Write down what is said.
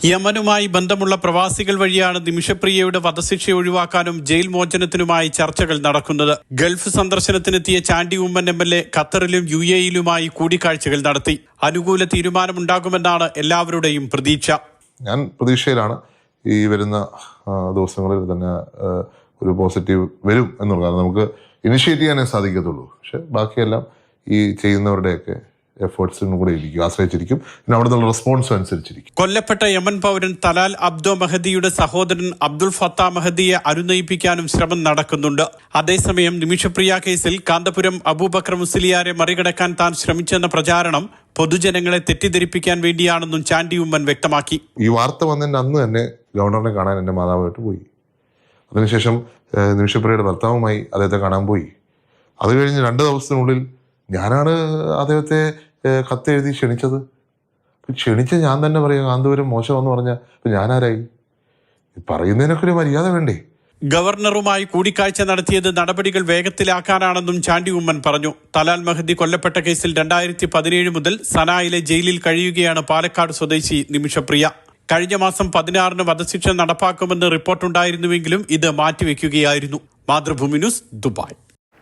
യമനുമായി ബന്ധമുള്ള പ്രവാസികൾ വഴിയാണ് നിമിഷപ്രിയയുടെ വധശിക്ഷ ഒഴിവാക്കാനും ജയിൽ മോചനത്തിനുമായി ചർച്ചകൾ നടക്കുന്നത്. ഗൾഫ് സന്ദർശനത്തിനെത്തിയ ചാണ്ടി ഉമ്മൻ MLA ഖത്തറിലും UAE-യിലുമായി കൂടിക്കാഴ്ചകൾ നടത്തി. അനുകൂല തീരുമാനമുണ്ടാകുമെന്നാണ് എല്ലാവരുടെയും പ്രതീക്ഷ. ഞാൻ പ്രതീക്ഷയിലാണ് ഈ വരുന്ന ദിവസങ്ങളിൽ തന്നെ ഒരു പോസിറ്റീവ് വരും എന്നുള്ളത്. നമുക്ക് ഇനിഷ്യേറ്റ് ചെയ്യാനേ സാധിക്കത്തുള്ളൂ. പക്ഷെ ബാക്കിയെല്ലാം ഈ ചെയ്യുന്നവരുടെയൊക്കെ എഫേർട്സിനും കൂടെ ആശ്രയിച്ചിരിക്കും. പിന്നെ അവിടെ നിന്നുള്ള റെസ്പോൺസും അനുസരിച്ചിരിക്കും. കൊല്ലപ്പെട്ട യമൻ പൗരൻ തലാൽ അബ്ദോ മഹദിയുടെ സഹോദരൻ അബ്ദുൾ ഫത്താ മഹദിയെ അനുനയിപ്പിക്കാനും ശ്രമം നടക്കുന്നുണ്ട്. അതേസമയം നിമിഷപ്രിയ കേസിൽ കാന്തപുരം അബൂബക്കർ മുസ്ലിയാരെ മറികടക്കാൻ താൻ ശ്രമിച്ചെന്ന പ്രചാരണം പൊതുജനങ്ങളെ തെറ്റിദ്ധരിപ്പിക്കാൻ വേണ്ടിയാണെന്നും ചാണ്ടി ഉമ്മൻ വ്യക്തമാക്കി. ഈ വാർത്ത വന്നതിന്റെ അന്ന് തന്നെ ഗവർണറിനെ കാണാൻ എൻ്റെ മാതാവായിട്ട് പോയി. അതിനുശേഷം നിമിഷപ്രിയയുടെ ഭർത്താവുമായി അദ്ദേഹത്തെ കാണാൻ പോയി. അത് കഴിഞ്ഞ് 2 ദിവസത്തിനുള്ളിൽ ഞാനാണ് അദ്ദേഹത്തെ കത്തെഴുതി ക്ഷണിച്ചത്. ക്ഷണിച്ച ഞാൻ തന്നെ പറയാം കാന്തപുരം മോശമെന്ന് പറഞ്ഞാൽ ഇപ്പം ഞാനാരായി? പറയുന്നതിനൊക്കെ ഒരു മര്യാദ വേണ്ടേ? ഗവർണറുമായി കൂടിക്കാഴ്ച നടത്തിയത് നടപടികൾ വേഗത്തിലാക്കാനാണെന്നും ചാണ്ടി ഉമ്മൻ പറഞ്ഞു. തലാൽ മഹദി കൊല്ലപ്പെട്ട കേസിൽ 2017 മുതൽ സനായിലെ ജയിലിൽ കഴിയുകയാണ് പാലക്കാട് സ്വദേശി നിമിഷപ്രിയ. കഴിഞ്ഞ മാസം 16-ന് വധശിക്ഷ നടപ്പാക്കുമെന്ന് റിപ്പോർട്ടുണ്ടായിരുന്നുവെങ്കിലും ഇത് മാറ്റിവെക്കുകയായിരുന്നു. Mathrubhumi news, Dubai.